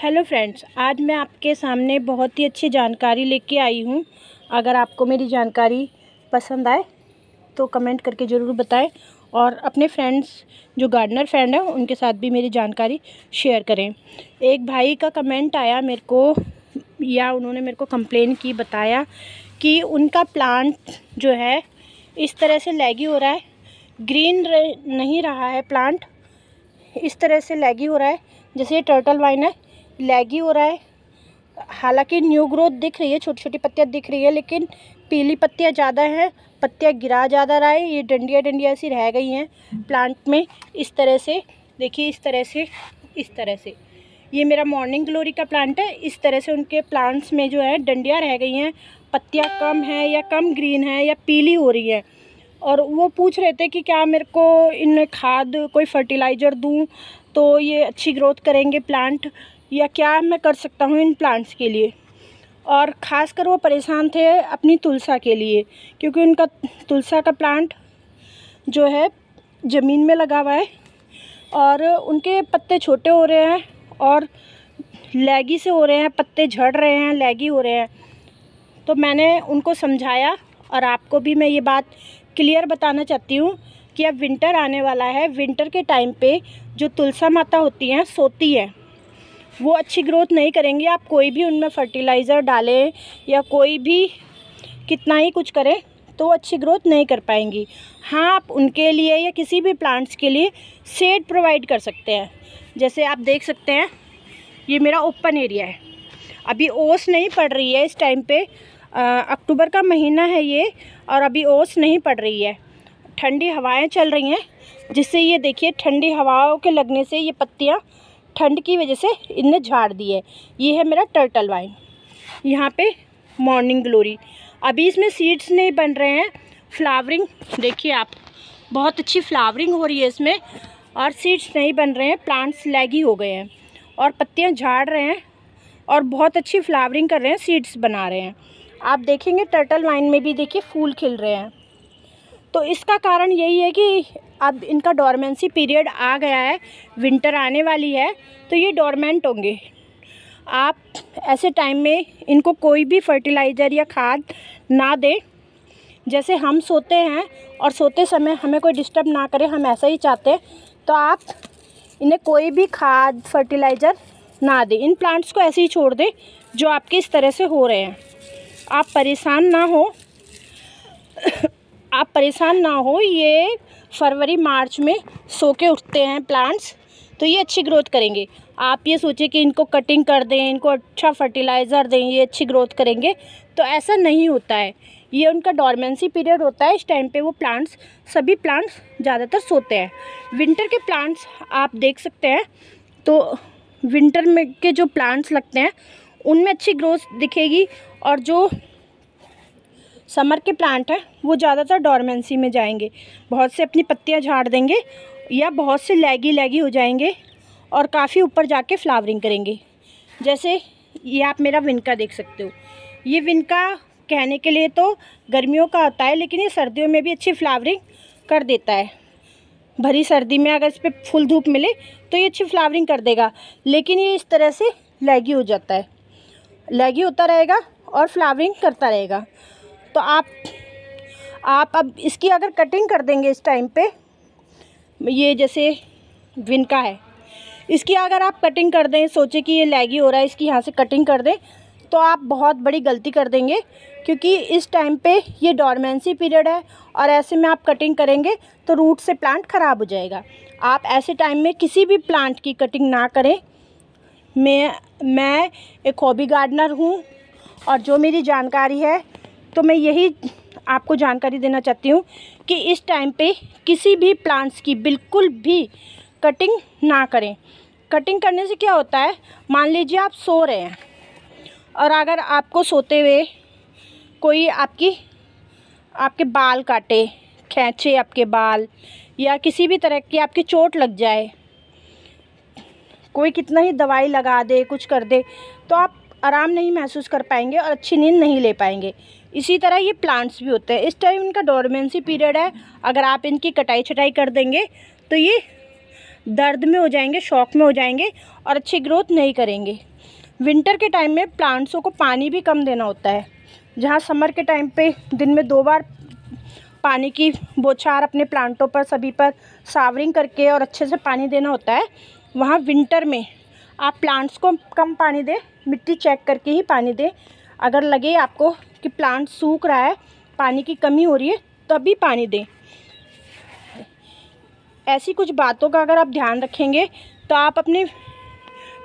Hello friends, आज मैं आपके सामने बहुत ही अच्छी जानकारी लेके आई हूँ। अगर आपको मेरी जानकारी पसंद आए तो कमेंट करके ज़रूर बताएं और अपने फ्रेंड्स जो गार्डनर फ्रेंड हैं उनके साथ भी मेरी जानकारी शेयर करें। एक भाई का कमेंट आया मेरे को, या उन्होंने मेरे को कंप्लेन की, बताया कि उनका प्लांट जो है इस तरह से लैगी हो रहा है, ग्रीन नहीं रहा है प्लांट, इस तरह से लैगी हो रहा है। जैसे ये टर्टल वाइन है, लैगी हो रहा है। हालांकि न्यू ग्रोथ दिख रही है, छोटी छोटी पत्तियां दिख रही है, लेकिन पीली पत्तियां ज़्यादा हैं, पत्तियां गिरा ज़्यादा रहा है। ये डंडियाँ ऐसी रह गई हैं प्लांट में। इस तरह से देखिए, इस तरह से ये मेरा मॉर्निंग ग्लोरी का प्लांट है। इस तरह से उनके प्लांट्स में जो है डंडियाँ रह गई हैं, पत्तियाँ कम हैं या कम ग्रीन है या पीली हो रही है। और वो पूछ रहे थे कि क्या मेरे को इनमें खाद, कोई फर्टिलाइज़र दूँ तो ये अच्छी ग्रोथ करेंगे प्लांट, या क्या मैं कर सकता हूँ इन प्लांट्स के लिए। और ख़ासकर वो परेशान थे अपनी तुलसा के लिए, क्योंकि उनका तुलसा का प्लांट जो है ज़मीन में लगा हुआ है और उनके पत्ते छोटे हो रहे हैं और लैगी से हो रहे हैं, पत्ते झड़ रहे हैं, लैगी हो रहे हैं। तो मैंने उनको समझाया और आपको भी मैं ये बात क्लियर बताना चाहती हूँ कि अब विंटर आने वाला है। विंटर के टाइम पे जो तुलसा माता होती हैं, सोती है, वो अच्छी ग्रोथ नहीं करेंगी। आप कोई भी उनमें फर्टिलाइज़र डालें या कोई भी कितना ही कुछ करें तो अच्छी ग्रोथ नहीं कर पाएंगी। हाँ, आप उनके लिए या किसी भी प्लांट्स के लिए शेड प्रोवाइड कर सकते हैं। जैसे आप देख सकते हैं, ये मेरा ओपन एरिया है, अभी ओस नहीं पड़ रही है इस टाइम पे। अक्टूबर का महीना है ये और अभी ओस नहीं पड़ रही है, ठंडी हवाएं चल रही हैं, जिससे ये देखिए ठंडी हवाओं के लगने से ये पत्तियाँ ठंड की वजह से इनने झाड़ दी है। ये है मेरा टर्टल वाइन, यहाँ पे मॉर्निंग ग्लोरी। अभी इसमें सीड्स नहीं बन रहे हैं, फ्लावरिंग देखिए आप, बहुत अच्छी फ्लावरिंग हो रही है इसमें, और सीड्स नहीं बन रहे हैं। प्लांट्स लैगी हो गए हैं और पत्तियाँ झाड़ रहे हैं और बहुत अच्छी फ्लावरिंग कर रहे हैं, सीड्स बना रहे हैं। आप देखेंगे टर्टल वाइन में भी देखिए फूल खिल रहे हैं। तो इसका कारण यही है कि अब इनका डोरमेंसी पीरियड आ गया है, विंटर आने वाली है, तो ये डोरमेंट होंगे। आप ऐसे टाइम में इनको कोई भी फर्टिलाइज़र या खाद ना दें। जैसे हम सोते हैं और सोते समय हमें कोई डिस्टर्ब ना करे, हम ऐसा ही चाहते हैं, तो आप इन्हें कोई भी खाद, फर्टिलाइज़र ना दें। इन प्लांट्स को ऐसे ही छोड़ दें जो आपके इस तरह से हो रहे हैं। आप परेशान ना हो ये फरवरी मार्च में सो के उठते हैं प्लांट्स, तो ये अच्छी ग्रोथ करेंगे। आप ये सोचिए कि इनको कटिंग कर दें, इनको अच्छा फर्टिलाइज़र दें, ये अच्छी ग्रोथ करेंगे, तो ऐसा नहीं होता है। ये उनका डोरमेंसी पीरियड होता है, इस टाइम पे वो प्लांट्स, सभी प्लांट्स ज़्यादातर सोते हैं। विंटर के प्लांट्स आप देख सकते हैं, तो विंटर में के जो प्लांट्स लगते हैं उनमें अच्छी ग्रोथ दिखेगी, और जो समर के प्लांट हैं वो ज़्यादातर डोरमेंसी में जाएंगे, बहुत से अपनी पत्तियां झाड़ देंगे या बहुत से लैगी हो जाएंगे और काफ़ी ऊपर जाके फ्लावरिंग करेंगे। जैसे ये आप मेरा विनका देख सकते हो, ये विनका कहने के लिए तो गर्मियों का होता है, लेकिन ये सर्दियों में भी अच्छी फ्लावरिंग कर देता है। भरी सर्दी में अगर इस पर फुल धूप मिले तो ये अच्छी फ्लावरिंग कर देगा, लेकिन ये इस तरह से लैगी हो जाता है, लैगी होता रहेगा और फ्लावरिंग करता रहेगा। तो आप अब इसकी अगर कटिंग कर देंगे इस टाइम पे, ये जैसे विनका है, इसकी अगर आप कटिंग कर दें, सोचे कि ये लैगी हो रहा है, इसकी यहाँ से कटिंग कर दें, तो आप बहुत बड़ी गलती कर देंगे, क्योंकि इस टाइम पे ये डोरमेंसी पीरियड है और ऐसे में आप कटिंग करेंगे तो रूट से प्लांट ख़राब हो जाएगा। आप ऐसे टाइम में किसी भी प्लांट की कटिंग ना करें। मैं एक हॉबी गार्डनर हूँ और जो मेरी जानकारी है तो मैं यही आपको जानकारी देना चाहती हूँ कि इस टाइम पे किसी भी प्लांट्स की बिल्कुल भी कटिंग ना करें। कटिंग करने से क्या होता है, मान लीजिए आप सो रहे हैं और अगर आपको सोते हुए कोई आपके बाल काटे, खींचे आपके बाल, या किसी भी तरह की आपकी चोट लग जाए, कोई कितना ही दवाई लगा दे, कुछ कर दे, तो आप आराम नहीं महसूस कर पाएंगे और अच्छी नींद नहीं ले पाएंगे। इसी तरह ये प्लांट्स भी होते हैं, इस टाइम इनका डोरमेंसी पीरियड है। अगर आप इनकी कटाई छटाई कर देंगे तो ये दर्द में हो जाएंगे, शॉक में हो जाएंगे और अच्छी ग्रोथ नहीं करेंगे। विंटर के टाइम में प्लांट्सों को पानी भी कम देना होता है। जहाँ समर के टाइम पे दिन में 2 बार पानी की बौछार अपने प्लांटों पर सभी पर सावरिंग करके और अच्छे से पानी देना होता है, वहाँ विंटर में आप प्लांट्स को कम पानी दें, मिट्टी चेक करके ही पानी दें। अगर लगे आपको कि प्लांट सूख रहा है, पानी की कमी हो रही है, तभी पानी दें। ऐसी कुछ बातों का अगर आप ध्यान रखेंगे तो आप अपने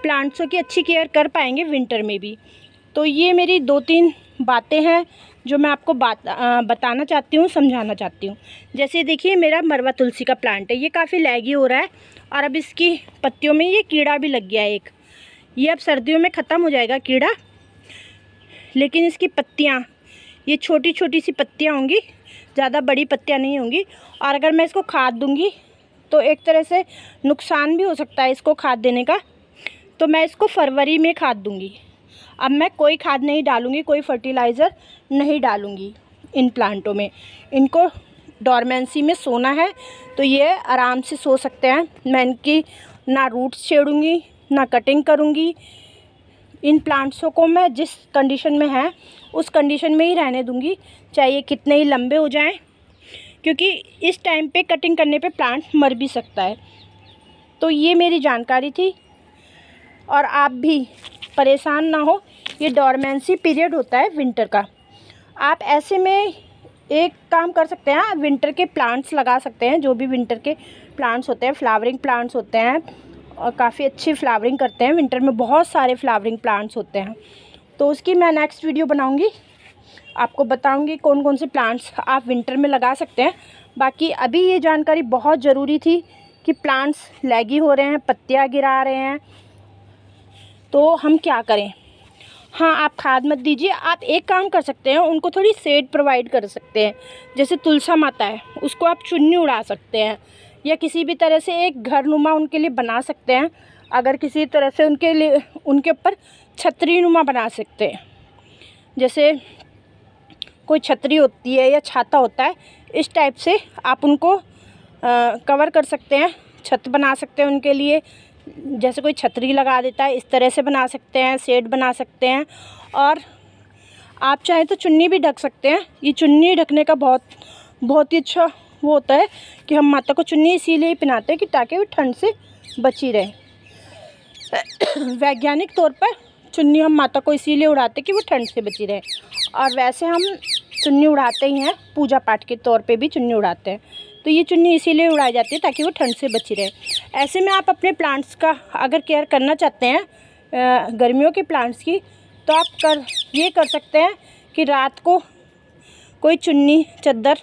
प्लांट्सों की अच्छी केयर कर पाएंगे विंटर में भी। तो ये मेरी 2-3 बातें हैं जो मैं आपको बताना चाहती हूँ, समझाना चाहती हूँ। जैसे देखिए मेरा मरवा तुलसी का प्लांट है, ये काफ़ी लैगी हो रहा है और अब इसकी पत्तियों में ये कीड़ा भी लग गया है एक। ये अब सर्दियों में ख़त्म हो जाएगा कीड़ा, लेकिन इसकी पत्तियाँ, ये छोटी छोटी सी पत्तियाँ होंगी, ज़्यादा बड़ी पत्तियाँ नहीं होंगी। और अगर मैं इसको खाद दूँगी तो एक तरह से नुकसान भी हो सकता है इसको खाद देने का, तो मैं इसको फरवरी में खाद दूँगी। अब मैं कोई खाद नहीं डालूँगी, कोई फर्टिलाइज़र नहीं डालूँगी इन प्लांटों में। इनको डोरमेंसी में सोना है तो ये आराम से सो सकते हैं। मैं इनकी ना रूट्स छेड़ूँगी ना कटिंग करूँगी। इन प्लांट्सों को मैं जिस कंडीशन में है उस कंडीशन में ही रहने दूँगी, चाहे ये कितने ही लंबे हो जाएं, क्योंकि इस टाइम पे कटिंग करने पे प्लांट मर भी सकता है। तो ये मेरी जानकारी थी, और आप भी परेशान ना हो। ये डोरमेंसी पीरियड होता है विंटर का। आप ऐसे में एक काम कर सकते हैं, आप विंटर के प्लांट्स लगा सकते हैं। जो भी विंटर के प्लांट्स होते हैं, फ्लावरिंग प्लांट्स होते हैं और काफ़ी अच्छी फ्लावरिंग करते हैं। विंटर में बहुत सारे फ्लावरिंग प्लांट्स होते हैं, तो उसकी मैं नेक्स्ट वीडियो बनाऊंगी, आपको बताऊंगी कौन कौन से प्लांट्स आप विंटर में लगा सकते हैं। बाकी अभी ये जानकारी बहुत ज़रूरी थी कि प्लांट्स लैगी हो रहे हैं, पत्तियाँ गिरा रहे हैं, तो हम क्या करें। हाँ, आप खाद मत दीजिए। आप एक काम कर सकते हैं, उनको थोड़ी शेड प्रोवाइड कर सकते हैं। जैसे तुलसा माता है, उसको आप चुन्नी उड़ा सकते हैं, या किसी भी तरह से एक घरनुमा उनके लिए बना सकते हैं। अगर किसी तरह से उनके लिए उनके ऊपर छतरी नुमा बना सकते हैं, जैसे कोई छतरी होती है या छाता होता है, इस टाइप से आप उनको कवर कर सकते हैं। छत बना सकते हैं उनके लिए, जैसे कोई छतरी लगा देता है, इस तरह से बना सकते हैं, शेड बना सकते हैं। और आप चाहें तो चुन्नी भी ढक सकते हैं। ये चुन्नी ढकने का बहुत ही अच्छा वो होता है कि हम माता को चुन्नी इसीलिए ही पहनाते हैं कि ताकि वो ठंड से बची रहे। वैज्ञानिक तौर पर चुन्नी हम माता को इसीलिए उड़ाते हैं कि वो ठंड से बची रहे, और वैसे हम चुन्नी उड़ाते ही हैं, पूजा पाठ के तौर पे भी चुन्नी उड़ाते हैं। तो ये चुन्नी इसीलिए उड़ाई जाती है ताकि वो ठंड से बची रहे। ऐसे में आप अपने प्लांट्स का अगर केयर करना चाहते हैं गर्मियों के प्लांट्स की, तो आप ये कर सकते हैं कि रात को कोई चुन्नी चद्दर,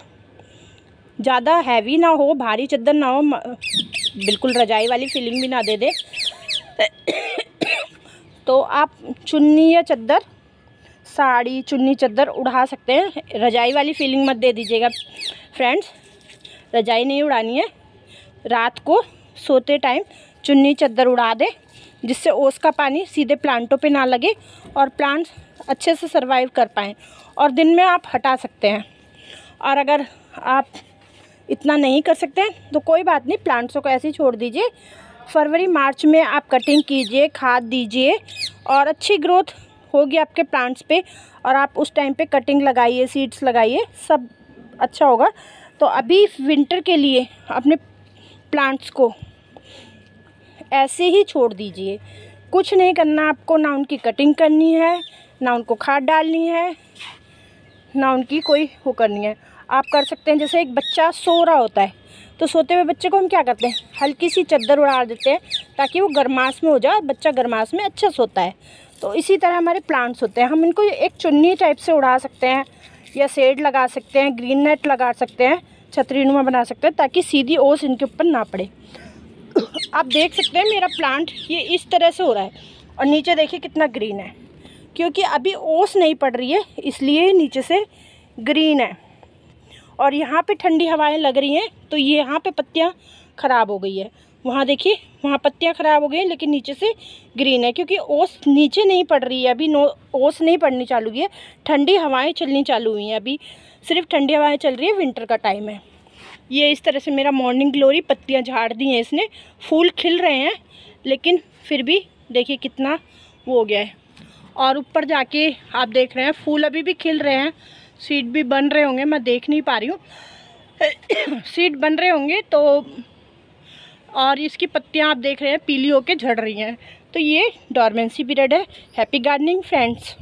ज़्यादा हैवी ना हो, भारी चद्दर ना हो, बिल्कुल रजाई वाली फीलिंग भी ना दे दे, तो आप चुन्नी या चद्दर, साड़ी, चुन्नी, चद्दर उड़ा सकते हैं। रजाई वाली फीलिंग मत दे दीजिएगा फ्रेंड्स, रजाई नहीं उड़ानी है। रात को सोते टाइम चुन्नी चद्दर उड़ा दे, जिससे ओस का पानी सीधे प्लांटों पे ना लगे और प्लांट्स अच्छे से सर्वाइव कर पाएँ। और दिन में आप हटा सकते हैं। और अगर आप इतना नहीं कर सकते हैं तो कोई बात नहीं, प्लांट्सों को ऐसे ही छोड़ दीजिए। फरवरी मार्च में आप कटिंग कीजिए, खाद दीजिए, और अच्छी ग्रोथ होगी आपके प्लांट्स पे। और आप उस टाइम पे कटिंग लगाइए, सीड्स लगाइए, सब अच्छा होगा। तो अभी विंटर के लिए अपने प्लांट्स को ऐसे ही छोड़ दीजिए, कुछ नहीं करना आपको, ना उनकी कटिंग करनी है, ना उनको खाद डालनी है, ना उनकी कोई वो करनी है। आप कर सकते हैं, जैसे एक बच्चा सो रहा होता है तो सोते हुए बच्चे को हम क्या करते हैं, हल्की सी चद्दर उड़ा देते हैं ताकि वो गर्माश में हो जाए, बच्चा गर्माश में अच्छा सोता है। तो इसी तरह हमारे प्लांट्स होते हैं, हम इनको एक चुन्नी टाइप से उड़ा सकते हैं, या शेड लगा सकते हैं, ग्रीन नेट लगा सकते हैं, छतरीनुमा बना सकते हैं, ताकि सीधी ओस इनके ऊपर ना पड़े। आप देख सकते हैं मेरा प्लांट ये इस तरह से हो रहा है, और नीचे देखिए कितना ग्रीन है, क्योंकि अभी ओस नहीं पड़ रही है इसलिए नीचे से ग्रीन है। और यहाँ पे ठंडी हवाएं लग रही हैं, तो ये यहाँ पे पत्तियाँ ख़राब हो गई है। वहाँ देखिए, वहाँ पत्तियाँ ख़राब हो गई हैं, लेकिन नीचे से ग्रीन है, क्योंकि ओस नीचे नहीं पड़ रही है अभी। ओस नहीं पड़नी चालू हुई है, ठंडी हवाएं चलनी चालू हुई हैं। अभी सिर्फ ठंडी हवाएं चल रही है, विंटर का टाइम है। ये इस तरह से मेरा मॉर्निंग ग्लोरी पत्तियां झाड़ दी हैं इसने। फूल खिल रहे हैं लेकिन फिर भी देखिए कितना वो हो गया है। और ऊपर जाके आप देख रहे हैं फूल अभी भी खिल रहे हैं, सीड भी बन रहे होंगे, मैं देख नहीं पा रही हूँ सीड बन रहे होंगे तो। और इसकी पत्तियां आप देख रहे हैं पीली होके झड़ रही हैं। तो ये डॉर्मेंसी पीरियड है। Happy gardening friends.